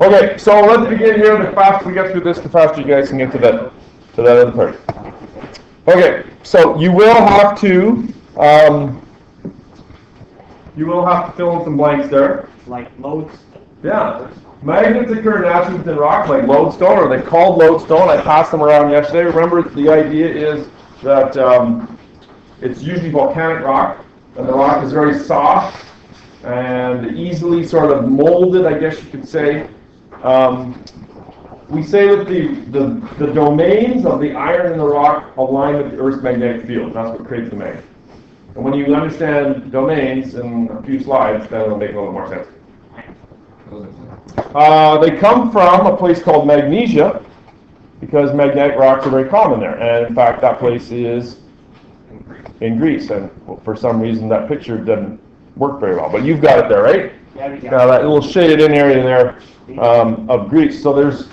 Okay, so let's begin here. The faster we get through this, the faster you guys can get to that other part. Okay, so you will have to fill in some blanks there. Like loads. Yeah. Magnets occur naturally within rock, like lodestone, or they called lodestone. I passed them around yesterday. Remember, the idea is that it's usually volcanic rock, and the rock is very soft and easily sort of molded, I guess you could say. We say that the domains of the iron in the rock align with the Earth's magnetic field. That's what creates the magnet. And when you understand domains in a few slides, then it'll make a little more sense. They come from a place called Magnesia, because magnetic rocks are very common there. And in fact, that place is in Greece. And for some reason, that picture didn't work very well. But you've got it there, right? Yeah, we got Now that little shaded in area there of Greece. So there's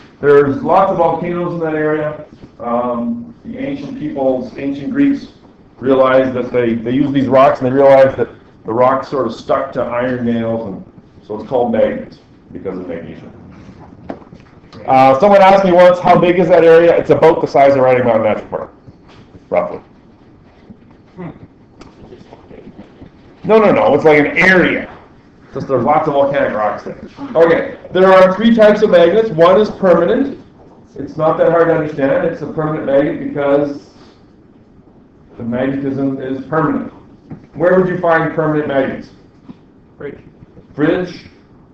lots of volcanoes in that area. The ancient Greeks realized that they used these rocks, and they realized that the rocks sort of stuck to iron nails, and so it's called magnets because of magnesium. Someone asked me once, how big is that area? It's about the size of Riding Mountain National Park, roughly. No, it's like an area. Just there's lots of volcanic rocks there. Okay, there are three types of magnets. One is permanent. It's not that hard to understand. It's a permanent magnet because the magnetism is permanent. Where would you find permanent magnets? Fridge?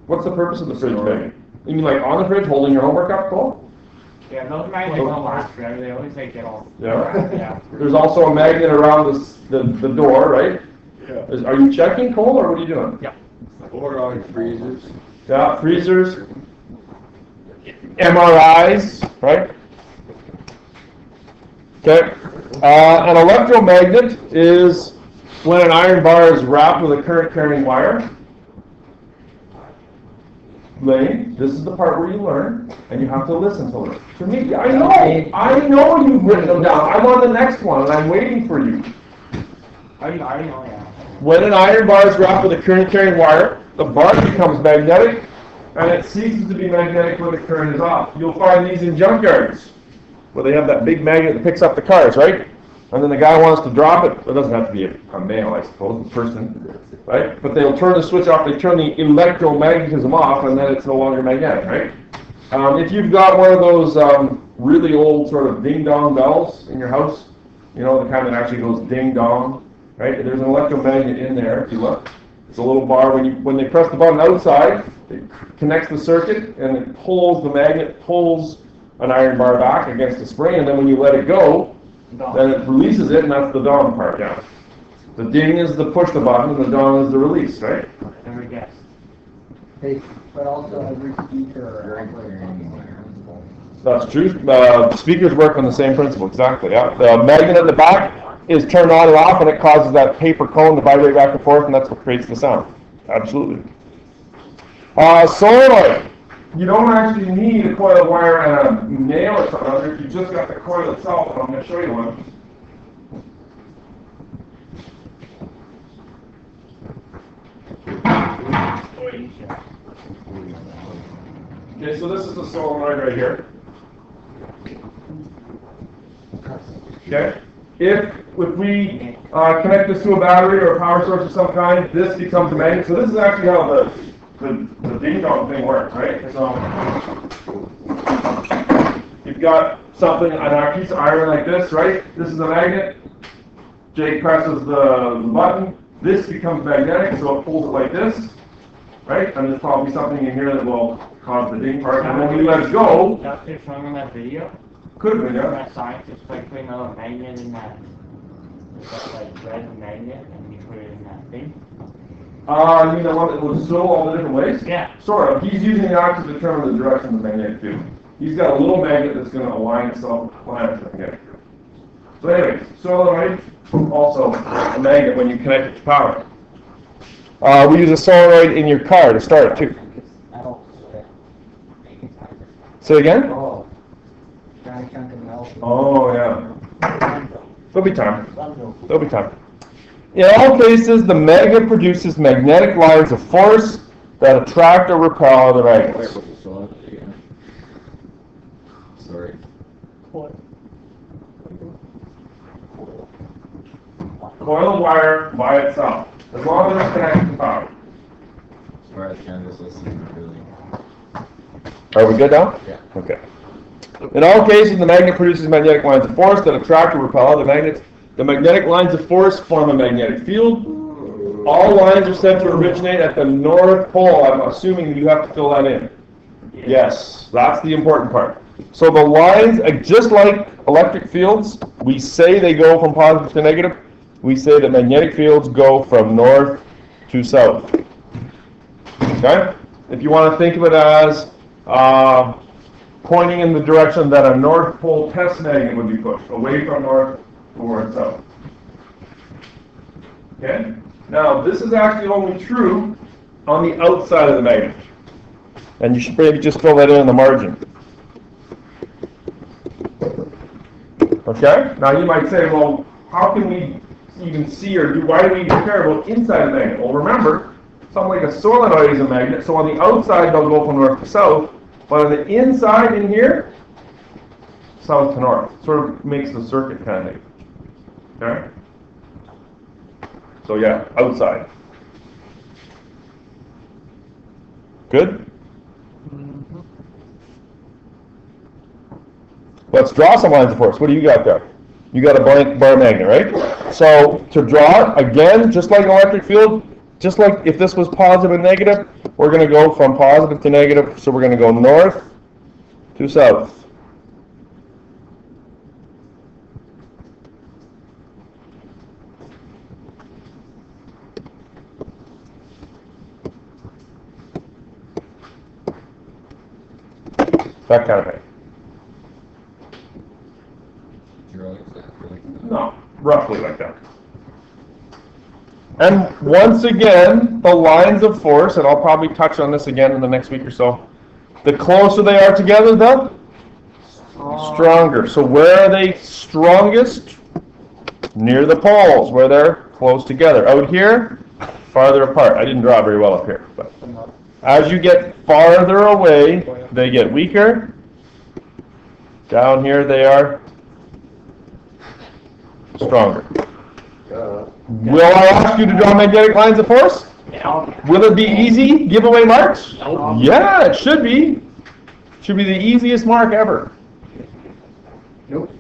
What's the purpose of the fridge magnet? You mean like on the fridge, holding your homework up? Cool. Yeah, those magnets don't last forever. They always like get off. Yeah. There's also a magnet around the door, right? Yeah. Are you checking, Cole, or what are you doing? Yeah. Or on freezers. Yeah, freezers. MRIs, right? Okay. An electromagnet is when an iron bar is wrapped with a current-carrying wire. Lane, this is the part where you learn, and you have to listen to it. To me, I know you've written them down. I'm on the next one, and I'm waiting for you. I know, yeah. When an iron bar is wrapped with a current-carrying wire, the bar becomes magnetic, and it ceases to be magnetic when the current is off. You'll find these in junkyards, where they have that big magnet that picks up the cars, right? And then the guy wants to drop it. It doesn't have to be a male, I suppose, a person, right? But they'll turn the switch off. They turn the electromagnetism off, and then it's no longer magnetic, right? If you've got one of those really old sort of ding-dong bells in your house, you know, the kind that actually goes ding-dong, right? There's an electromagnet in there, if you look. It's a little bar. When they press the button outside, it connects the circuit, and it pulls the magnet, pulls an iron bar back against the spring, and then when you let it go, then it releases it, and that's the dong part down. The ding is the push the button, and the dong is the release, right? Never guess. Hey, but also every speaker. That's true. Speakers work on the same principle, exactly. Yeah. The magnet at the back is turned on or off, and it causes that paper cone to vibrate back and forth, and that's what creates the sound. Absolutely. Solenoid. You don't actually need a coil of wire and a nail or something under it. You just got the coil itself, and I'm going to show you one. Okay, so this is the solenoid right here. Okay. If we connect this to a battery or a power source of some kind, this becomes a magnet. So this is actually how the ding-dong thing works, right? So you've got something, a piece of iron like this, right? This is a magnet. Jake presses the button. This becomes magnetic, so it pulls it like this, right? And there's probably something in here that will cause the ding part. And when we let it go, That's just showing in that video. could have been, yeah. That scientist like putting a magnet in that. That like red magnet, and you put it in that thing. You mean the one that will show all the different ways? Yeah. Sort of. He's using the arc to determine the direction of the magnetic field. He's got a little magnet that's going to align itself with the planet's magnetic field. So anyway, solenoid, also a magnet when you connect it to power. We use a solenoid in your car to start it too. Say again? Oh, giant chunk of metal. Oh yeah. There'll be time. There'll be time. In all cases, the magnet produces magnetic lines of force that attract or repel other magnets. Coil of wire by itself, as long as it's connected to power. Whereas Canada's listening really. Are we good now? Yeah. Okay. In all cases, the magnet produces magnetic lines of force that attract or repel other magnets. The magnetic lines of force form a magnetic field. All lines are said to originate at the North Pole. I'm assuming you have to fill that in. Yes, that's the important part. So the lines, just like electric fields, we say they go from positive to negative. We say that magnetic fields go from north to south. Okay? If you want to think of it as pointing in the direction that a North Pole test magnet would be pushed, away from north towards south. Okay? Now, this is actually only true on the outside of the magnet. And you should maybe just fill that in the margin. Okay? Now you might say, well, how can we even see or do, why do we even care about inside the magnet? Well, remember, something like a solenoid is a magnet, so on the outside they'll go from north to south, but on the inside in here, south to north. Sort of makes the circuit kind of thing. Okay? So yeah, outside. Good? Let's draw some lines of force. What do you got there? You got a blank bar magnet, right? So to draw it, again, just like an electric field, just like if this was positive and negative, we're going to go from positive to negative, so we're going to go north to south. That kind of thing. No, roughly like that. And once again, the lines of force, and I'll probably touch on this again in the next week or so, the closer they are together, the stronger. So where are they strongest? Near the poles, where they're close together. Out here, farther apart. I didn't draw very well up here, but as you get farther away, they get weaker. Down here, they are stronger. Will I ask you to draw magnetic lines of force? Will it be easy? Giveaway marks? Yeah, it should be. Should be the easiest mark ever. Nope.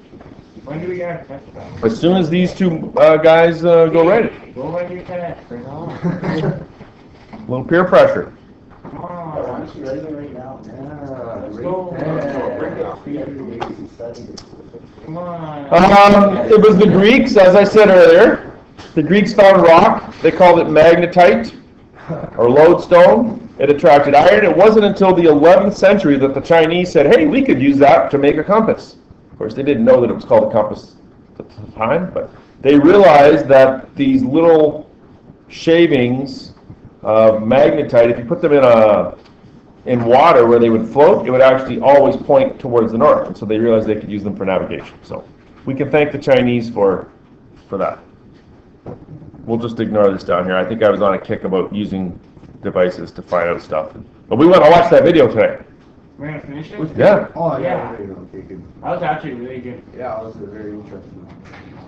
When do we get our test done? As soon as these two guys go ready. Go when you test. Bring it on. A little peer pressure. Come on. Actually, right now. Let's go. Come on. It was the Greeks, as I said earlier. The Greeks found rock. They called it magnetite or lodestone. It attracted iron. It wasn't until the 11th century that the Chinese said, hey, we could use that to make a compass. Of course, they didn't know that it was called a compass at the time, but they realized that these little shavings of magnetite, if you put them in water where they would float, it would actually always point towards the north. And so they realized they could use them for navigation. So we can thank the Chinese for that. We'll just ignore this down here. I think I was on a kick about using devices to find out stuff. But we want to watch that video today. We're gonna finish it? Yeah. Oh, Yeah. okay, good. That was actually really good. Yeah, it was very interesting.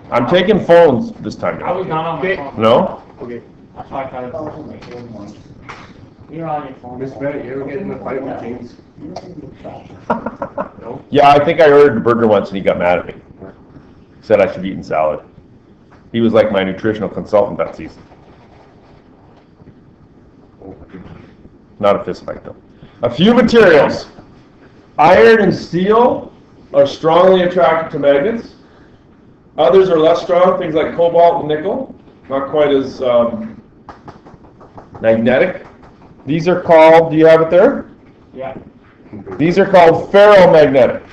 I'm taking phones this time. I was not on my Okay. phone. No? Okay. That's why I thought it was my phone. You're on your phone. Miss Bennett, you ever get in a fight with James? Yeah, I think I ordered a burger once and he got mad at me. Said I should eat in salad. He was like my nutritional consultant that season. Not a fist fight though. A few materials. Iron and steel are strongly attracted to magnets. Others are less strong, things like cobalt and nickel. Not quite as magnetic. These are called, do you have it there? Yeah. These are called ferromagnetic.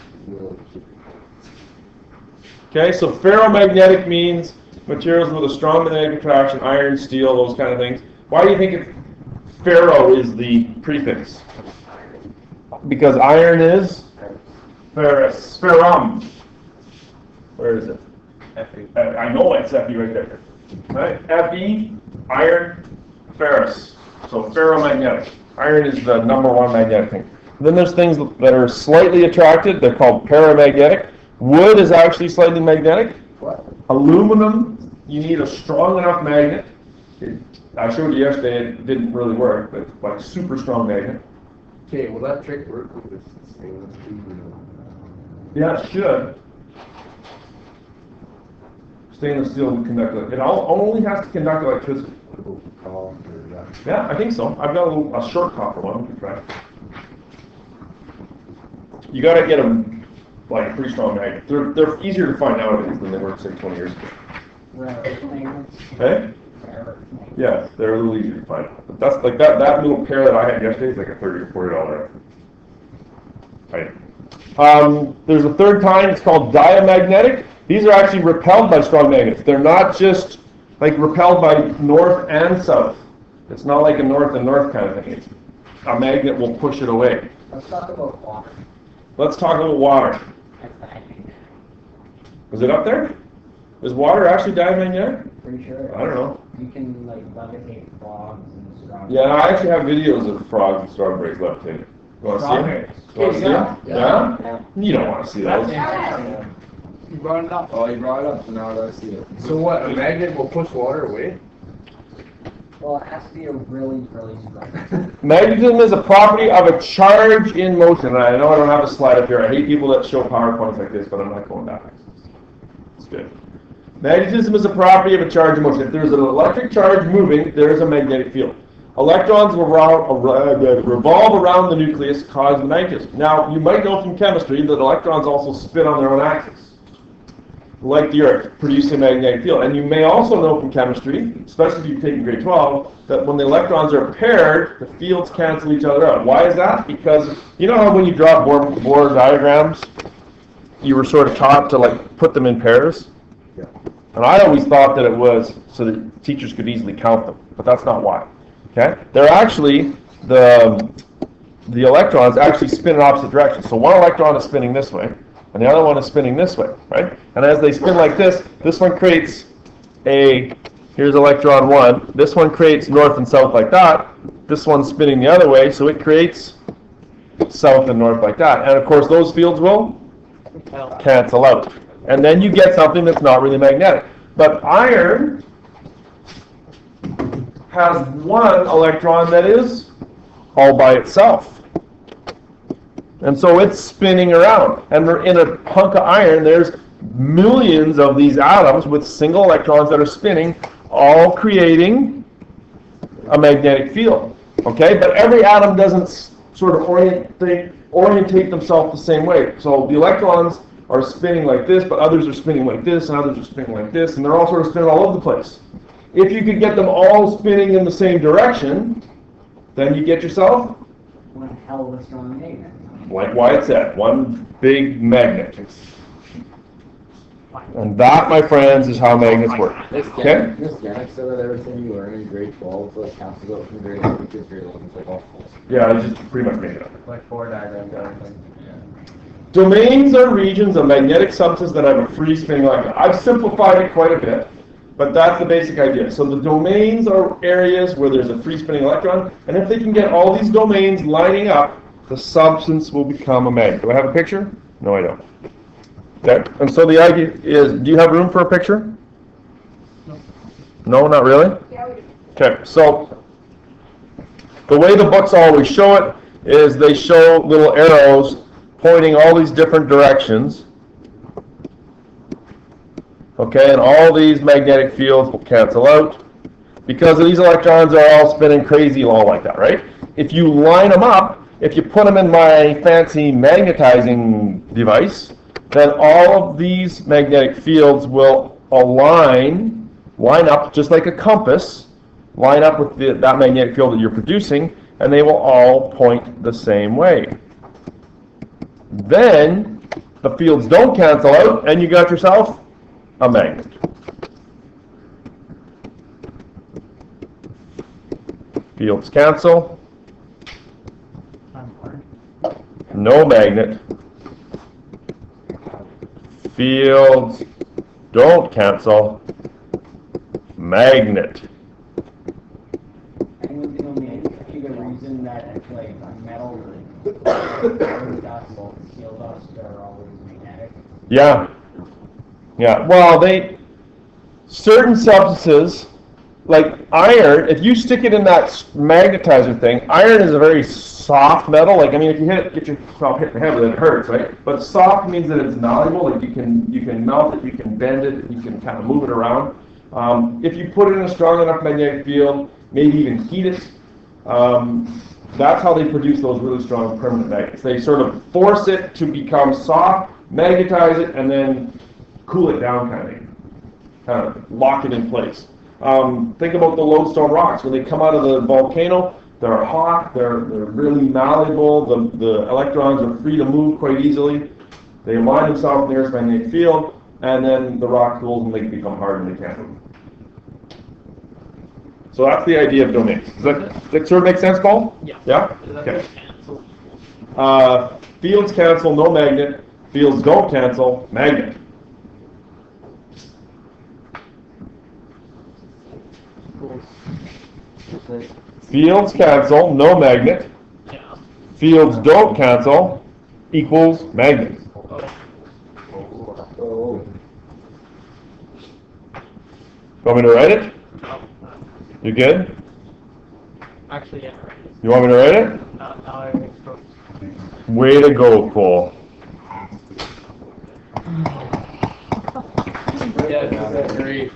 Okay, so ferromagnetic means materials with a strong magnetic attraction, iron, steel, those kind of things. Why do you think ferro is the prefix? Because iron is ferrous, ferrum. Where is it? I know it's Fe right there. Right? Fe, iron, ferrous. So ferromagnetic. Iron is the number one magnetic thing. Then there's things that are slightly attracted. They're called paramagnetic. Wood is actually slightly magnetic. What? Aluminum, you need a strong enough magnet. I showed you yesterday it didn't really work, but like super strong magnet. Okay, will that trick work with this stainless steel? Yeah, it should. Stainless steel will conduct it. It only has to conduct electricity. Yeah, I think so. I've got a short copper one. We can try. You got to get them like a pretty strong magnet. They're easier to find nowadays than they were say 20 years ago. Hey? Yeah, they're a little easier to find. But that's like that little pair that I had yesterday is like a $30 or $40 item. There's a third kind. It's called diamagnetic. These are actually repelled by strong magnets. They're not just like repelled by north and south. It's not like a north and north kind of thing. A magnet will push it away. Let's talk about water. Let's talk about water. Is it up there? Is water actually diamagnetic? Pretty sure. I don't know. You can like levitate frogs and strawberries. Yeah, I actually have videos of frogs and strawberries levitating. You want to see them? You want to see them? Yeah? You don't want to see those. You brought it up. Oh, you brought it up, so now I see it. So what, a magnet will push water away? Well, it has to be a really, really strong. Magnetism is a property of a charge in motion. And I know I don't have a slide up here. I hate people that show PowerPoints like this, but I'm not going back. It's good. Magnetism is a property of a charge in motion. If there's an electric charge moving, there is a magnetic field. Electrons will revolve around the nucleus, causing magnetism. Now, you might know from chemistry that electrons also spin on their own axis, like the Earth, producing a magnetic field. And you may also know from chemistry, especially if you've taken grade 12, that when the electrons are paired, the fields cancel each other out. Why is that? Because you know how when you draw Bohr diagrams, you were sort of taught to like put them in pairs? Yeah. And I always thought that it was so that teachers could easily count them, but that's not why. Okay? They're actually, the electrons actually spin in opposite directions. So one electron is spinning this way, and the other one is spinning this way, right? And as they spin like this one creates here's electron 1, this one creates north and south like that, this one's spinning the other way, so it creates south and north like that. And of course those fields will cancel out. And then you get something that's not really magnetic. But iron has one electron that is all by itself. And so it's spinning around. And in a hunk of iron, there's millions of these atoms with single electrons that are spinning, all creating a magnetic field. Okay? But every atom doesn't sort of orientate themselves the same way. So the electrons are spinning like this, but others are spinning like this, and others are spinning like this, and they're all sort of spinning all over the place. If you could get them all spinning in the same direction, then you get yourself One hell of a strong magnet. like Wyatt said, one big magnet. And that, my friends, is how magnets work. This Okay? Janik said that everything you learn in grade 12 like cancels out from grade 8 because grade 11 is like all false. Yeah, I just pretty much made it up. Like 4 diagrams and everything. Domains are regions of magnetic substance that have a free spinning electron. I've simplified it quite a bit, but that's the basic idea. So the domains are areas where there's a free spinning electron, and if they can get all these domains lining up, the substance will become a magnet. Do I have a picture? No, I don't. Okay, and so the idea is, do you have room for a picture? No, not really? Okay, so the way the books always show it is they show little arrows pointing all these different directions. Okay, and all these magnetic fields will cancel out because these electrons are all spinning crazy all like that, right? If you line them up, if you put them in my fancy magnetizing device, then all of these magnetic fields will line up just like a compass, line up with that magnetic field that you're producing, and they will all point the same way. Then the fields don't cancel out, and you got yourself a magnet. Fields cancel. No magnet. Fields don't cancel. Magnet. Anyone tell me a particular reason that it's like a metal or dust, well, steel dust are always magnetic? Yeah. Yeah. Well, certain substances, like iron, if you stick it in that magnetizer thing, iron is a very soft metal. Like, I mean, if you get yourself hit in the head with it, it hurts, right? But soft means that it's malleable. Like, you can melt it, you can bend it, you can kind of move it around. If you put it in a strong enough magnetic field, maybe even heat it, that's how they produce those really strong permanent magnets. They sort of force it to become soft, magnetize it, and then cool it down, kind of lock it in place. Think about the lodestone rocks. When they come out of the volcano, they're hot, they're really malleable, the electrons are free to move quite easily. They align themselves in the Earth's magnetic field, and then the rock cools and they become hard and they can't move. So that's the idea of domains. Does that sort of make sense, Paul? Yeah. Yeah? Okay. Fields cancel, no magnet. Fields don't cancel, magnet. Fields cancel, no magnet. Yeah. Fields don't cancel, equals magnet. Want me to write it? You good? Actually, yeah. You want me to write it? Now I make sense. Way to go, Cole. Yeah, that's great.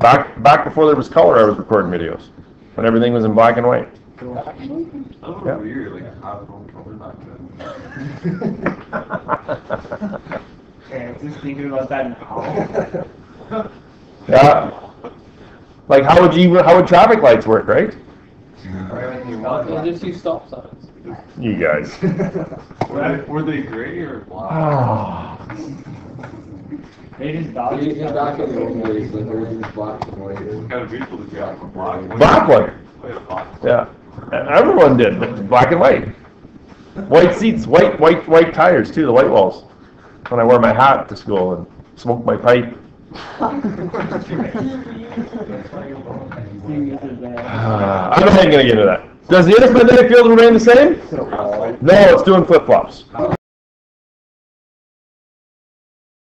Back before there was color, I was recording videos. When everything was in black and white. Yeah. Weird, like I don't know back then. Okay, I'm just thinking about that now. Yeah. Like how would traffic lights work, right? I'll just use stop signs. You guys. Were they gray or black? Ah. They just dodge each Back other. in the old days, like everything was black and white. Kind of beautiful to get a black. Black one. Yeah, black. Yeah. Everyone did, but black and white. White seats, white tires too, the white walls. When I wore my hat to school and smoked my pipe. I'm not even going to get into that. Does the intermagnetic field remain the same? No, it's doing flip-flops.